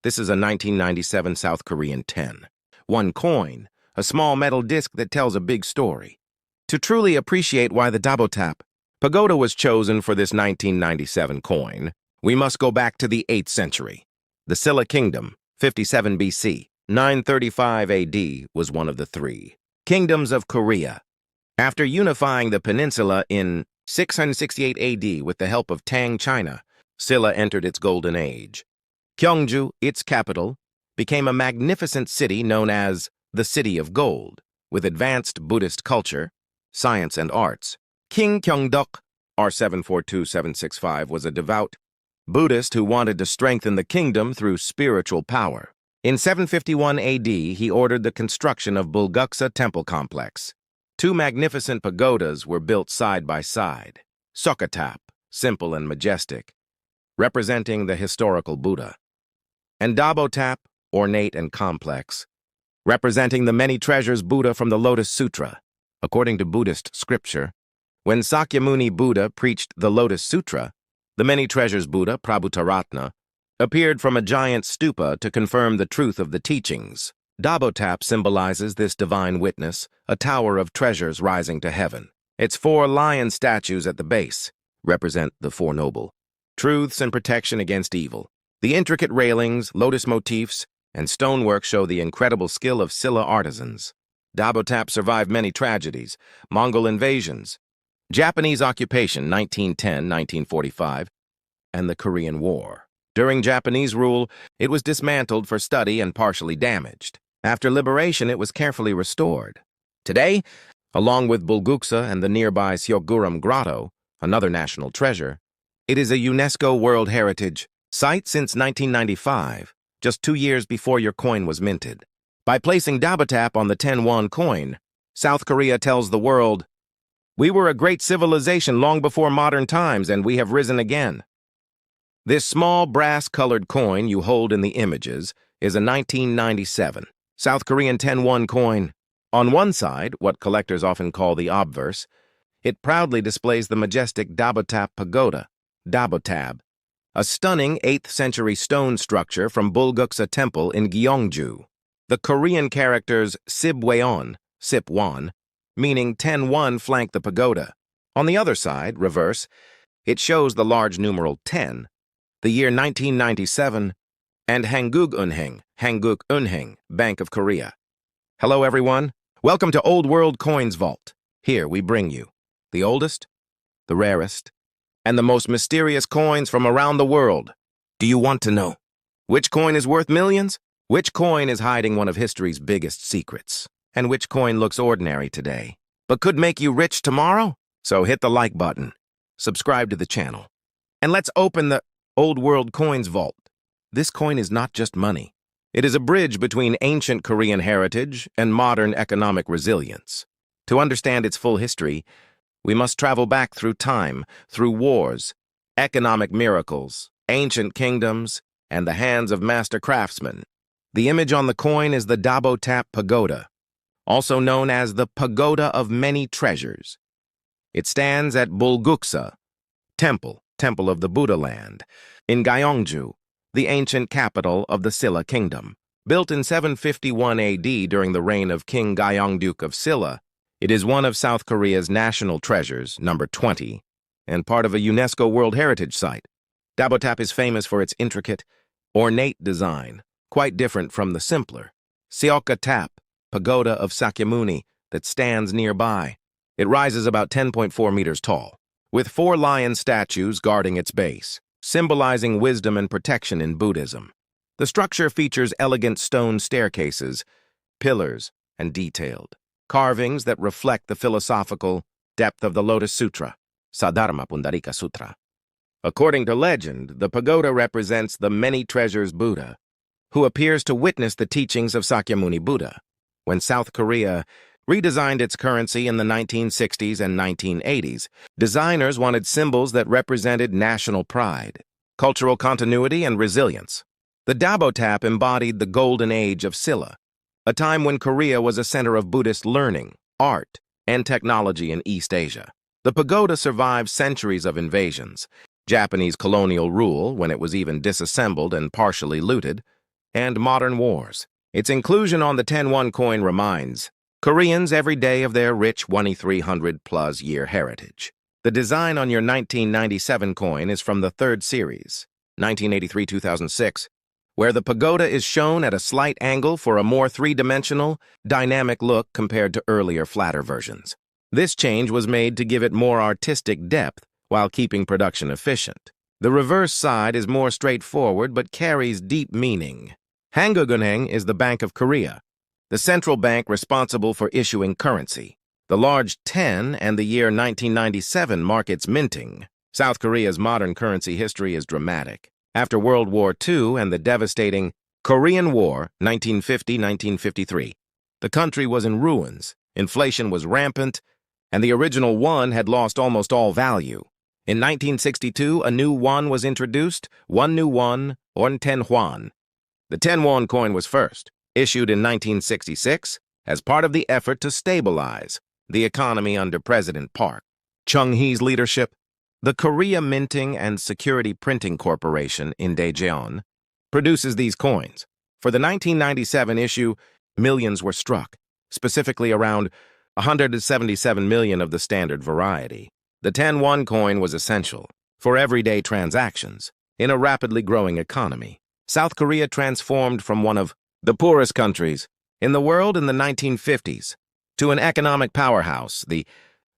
This is a 1997 South Korean 10. One coin, a small metal disc that tells a big story. To truly appreciate why the Dabotap pagoda was chosen for this 1997 coin, we must go back to the 8th century. The Silla Kingdom, 57 BC, 935 AD, was one of the three kingdoms of Korea. After unifying the peninsula in 668 AD with the help of Tang China, Silla entered its golden age. Gyeongju, its capital, became a magnificent city known as the City of Gold, with advanced Buddhist culture, science, and arts. King Gyeongdeok, R742765, was a devout Buddhist who wanted to strengthen the kingdom through spiritual power. In 751 AD, he ordered the construction of Bulguksa Temple Complex. Two magnificent pagodas were built side by side. Sokatap, simple and majestic, representing the historical Buddha, and Dabotap, ornate and complex, representing the many treasures Buddha from the Lotus Sutra. According to Buddhist scripture, when Sakyamuni Buddha preached the Lotus Sutra, the many treasures Buddha, Prabhutaratna, appeared from a giant stupa to confirm the truth of the teachings. Dabotap symbolizes this divine witness, a tower of treasures rising to heaven. Its 4 lion statues at the base represent the Four Noble Truths and protection against evil. The intricate railings, lotus motifs, and stonework show the incredible skill of Silla artisans. Dabotap survived many tragedies: Mongol invasions, Japanese occupation 1910-1945, and the Korean War. During Japanese rule, it was dismantled for study and partially damaged. After liberation, it was carefully restored. Today, along with Bulguksa and the nearby Seogguram Grotto, another national treasure, it is a UNESCO World Heritage Site since 1995, just 2 years before your coin was minted. By placing Dabotap on the 10-won coin, South Korea tells the world, "We were a great civilization long before modern times, and we have risen again." This small brass-colored coin you hold in the images is a 1997 South Korean 10-won coin. On one side, what collectors often call the obverse, it proudly displays the majestic Dabotap pagoda, Dabotab, a stunning 8th century stone structure from Bulguksa Temple in Gyeongju. The Korean characters Sibweon, Sipwon, meaning 10-won, flank the pagoda. On the other side, reverse, it shows the large numeral 10, the year 1997, and Hanguk Unheng, Bank of Korea. Hello everyone, welcome to Old World Coins Vault. Here we bring you the oldest, the rarest, and the most mysterious coins from around the world. Do you want to know which coin is worth millions? Which coin is hiding one of history's biggest secrets? And which coin looks ordinary today, but could make you rich tomorrow? So hit the like button, subscribe to the channel, and let's open the Old World Coins Vault. This coin is not just money. It is a bridge between ancient Korean heritage and modern economic resilience. To understand its full history, we must travel back through time, through wars, economic miracles, ancient kingdoms, and the hands of master craftsmen. The image on the coin is the Dabotap Pagoda, also known as the Pagoda of Many Treasures. It stands at Bulguksa Temple of the Buddha land, in Gyeongju, the ancient capital of the Silla Kingdom. Built in 751 AD during the reign of King Gyeongdeok of Silla, it is one of South Korea's national treasures, number 20, and part of a UNESCO World Heritage Site. Dabotap is famous for its intricate, ornate design, quite different from the simpler Seokatap pagoda of Sakyamuni that stands nearby. It rises about 10.4 meters tall, with 4 lion statues guarding its base, symbolizing wisdom and protection in Buddhism. The structure features elegant stone staircases, pillars, and detailed carvings that reflect the philosophical depth of the Lotus Sutra, Sadharma Pundarika Sutra. According to legend, the pagoda represents the many treasures Buddha, who appears to witness the teachings of Sakyamuni Buddha. When South Korea redesigned its currency in the 1960s and 1980s, designers wanted symbols that represented national pride, cultural continuity, and resilience. The Dabotap embodied the golden age of Silla, a time when Korea was a center of Buddhist learning, art, and technology in East Asia. The pagoda survived centuries of invasions, Japanese colonial rule when it was even disassembled and partially looted, and modern wars. Its inclusion on the 10-won coin reminds Koreans every day of their rich 2,300-plus year heritage. The design on your 1997 coin is from the third series, 1983-2006, where the pagoda is shown at a slight angle for a more three-dimensional, dynamic look compared to earlier flatter versions. This change was made to give it more artistic depth while keeping production efficient. The reverse side is more straightforward but carries deep meaning. Hangulgunhang is the Bank of Korea, the central bank responsible for issuing currency. The large 10 and the year 1997 mark its minting. South Korea's modern currency history is dramatic. After World War II and the devastating Korean War, 1950-1953, the country was in ruins, inflation was rampant, and the original won had lost almost all value. In 1962, a new won was introduced, one new won, or 10 won. The 10-won coin was first, issued in 1966 as part of the effort to stabilize the economy under President Park Chung-hee's leadership. The Korea Minting and Security Printing Corporation in Daejeon produces these coins. For the 1997 issue, millions were struck, specifically around 177 million of the standard variety. The 10-won coin was essential for everyday transactions in a rapidly growing economy. South Korea transformed from one of the poorest countries in the world in the 1950s to an economic powerhouse, the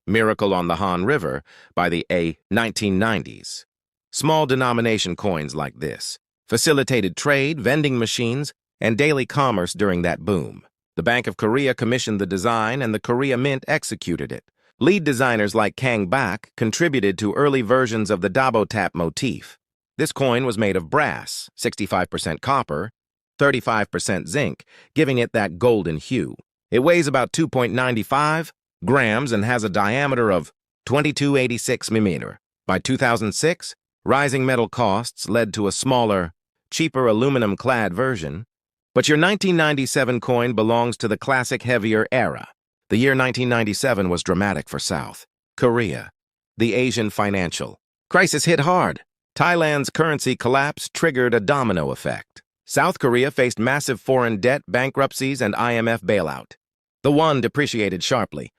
Miracle on the Han River, by the 1990s. Small denomination coins like this facilitated trade, vending machines, and daily commerce during that boom. The Bank of Korea commissioned the design and the Korea Mint executed it. Lead designers like Kang Bak contributed to early versions of the Dabo tap motif. This coin was made of brass, 65% copper, 35% zinc, giving it that golden hue. It weighs about 2.95 grams and has a diameter of 2286 mm. By 2006, rising metal costs led to a smaller, cheaper aluminum-clad version. But your 1997 coin belongs to the classic heavier era. The year 1997 was dramatic for South Korea. The Asian financial crisis hit hard. Thailand's currency collapse triggered a domino effect. South Korea faced massive foreign debt, bankruptcies, and IMF bailout. The won depreciated sharply.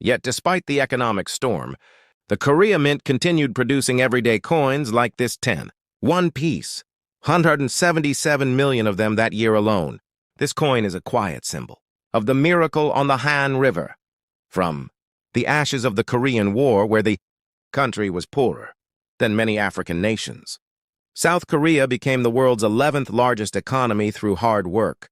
Yet despite the economic storm, the Korea Mint continued producing everyday coins like this 10. One piece. 177 million of them that year alone. This coin is a quiet symbol of the miracle on the Han River, from the ashes of the Korean War where the country was poorer than many African nations. South Korea became the world's 11th largest economy through hard work,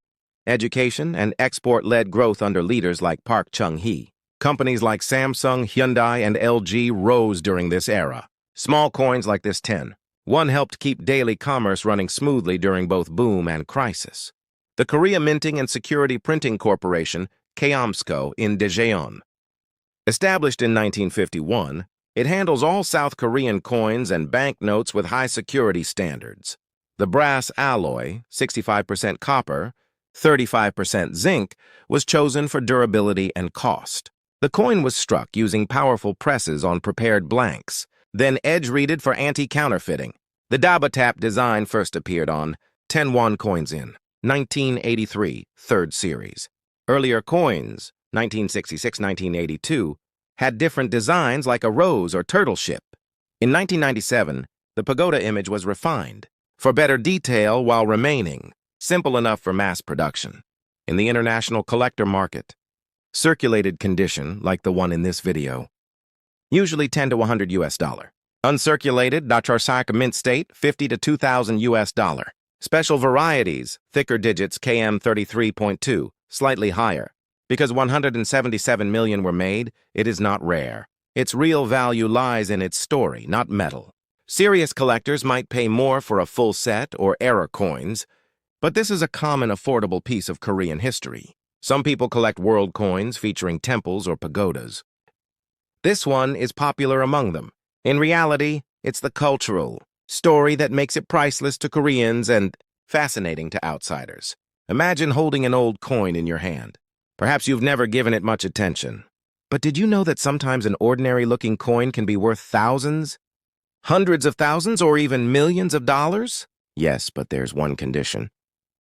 education, and export-led growth under leaders like Park Chung-hee. Companies like Samsung, Hyundai, and LG rose during this era. Small coins like this 10. One helped keep daily commerce running smoothly during both boom and crisis. The Korea Minting and Security Printing Corporation, KOMSCO, in Daejeon. Established in 1951, it handles all South Korean coins and banknotes with high security standards. The brass alloy, 65% copper, 35% zinc, was chosen for durability and cost. The coin was struck using powerful presses on prepared blanks, then edge-reeded for anti-counterfeiting. The Daba tap design first appeared on 10-won coins in 1983, third series. Earlier coins, 1966-1982, had different designs like a rose or turtle ship. In 1997, the pagoda image was refined for better detail while remaining simple enough for mass production. In the international collector market, circulated condition, like the one in this video, usually 10 to 100 US dollar. Uncirculated, Dacharsak mint state, 50 to 2,000 US dollar. Special varieties, thicker digits KM 33.2, slightly higher. Because 177 million were made, it is not rare. Its real value lies in its story, not metal. Serious collectors might pay more for a full set or error coins, but this is a common affordable piece of Korean history. Some people collect world coins featuring temples or pagodas. This one is popular among them. In reality, it's the cultural story that makes it priceless to Koreans and fascinating to outsiders. Imagine holding an old coin in your hand. Perhaps you've never given it much attention. But did you know that sometimes an ordinary-looking coin can be worth thousands, hundreds of thousands, or even millions of dollars? Yes, but there's one condition.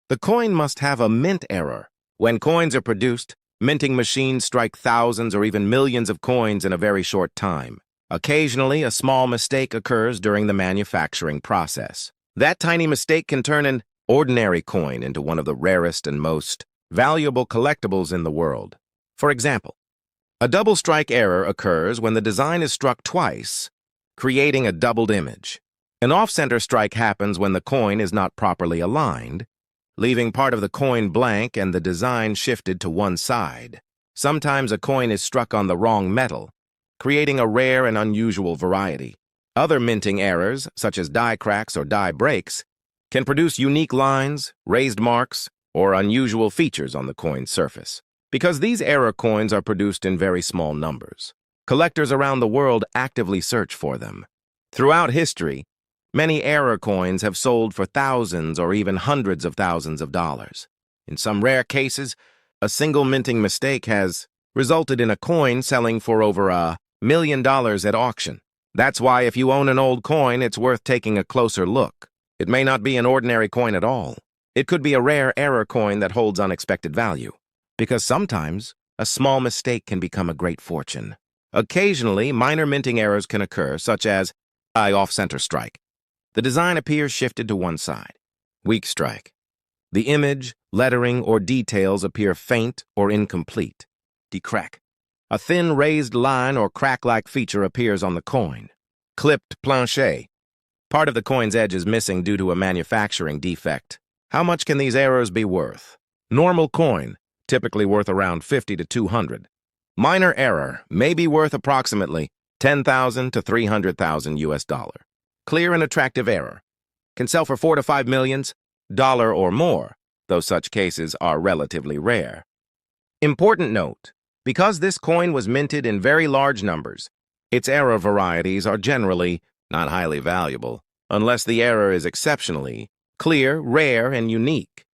The coin must have a mint error. When coins are produced, minting machines strike thousands or even millions of coins in a very short time. Occasionally, a small mistake occurs during the manufacturing process. That tiny mistake can turn an ordinary coin into one of the rarest and most valuable collectibles in the world. For example, a double strike error occurs when the design is struck twice, creating a doubled image. An off-center strike happens when the coin is not properly aligned, leaving part of the coin blank and the design shifted to one side. Sometimes a coin is struck on the wrong metal, creating a rare and unusual variety. Other minting errors, such as die cracks or die breaks, can produce unique lines, raised marks, or unusual features on the coin's surface. Because these error coins are produced in very small numbers, collectors around the world actively search for them. Throughout history, many error coins have sold for thousands or even hundreds of thousands of dollars. In some rare cases, a single minting mistake has resulted in a coin selling for over $1 million at auction. That's why if you own an old coin, it's worth taking a closer look. It may not be an ordinary coin at all. It could be a rare error coin that holds unexpected value. Because sometimes, a small mistake can become a great fortune. Occasionally, minor minting errors can occur, such as off-center strike. The design appears shifted to one side. Weak strike. The image, lettering, or details appear faint or incomplete. Decrack. A thin raised line or crack-like feature appears on the coin. Clipped planche. Part of the coin's edge is missing due to a manufacturing defect. How much can these errors be worth? Normal coin, typically worth around $50 to $200. Minor error may be worth approximately $10,000 to $300,000 US. Clear and attractive error can sell for $4 to $5 million or more, though such cases are relatively rare. Important note, because this coin was minted in very large numbers, its error varieties are generally not highly valuable, unless the error is exceptionally clear, rare, and unique.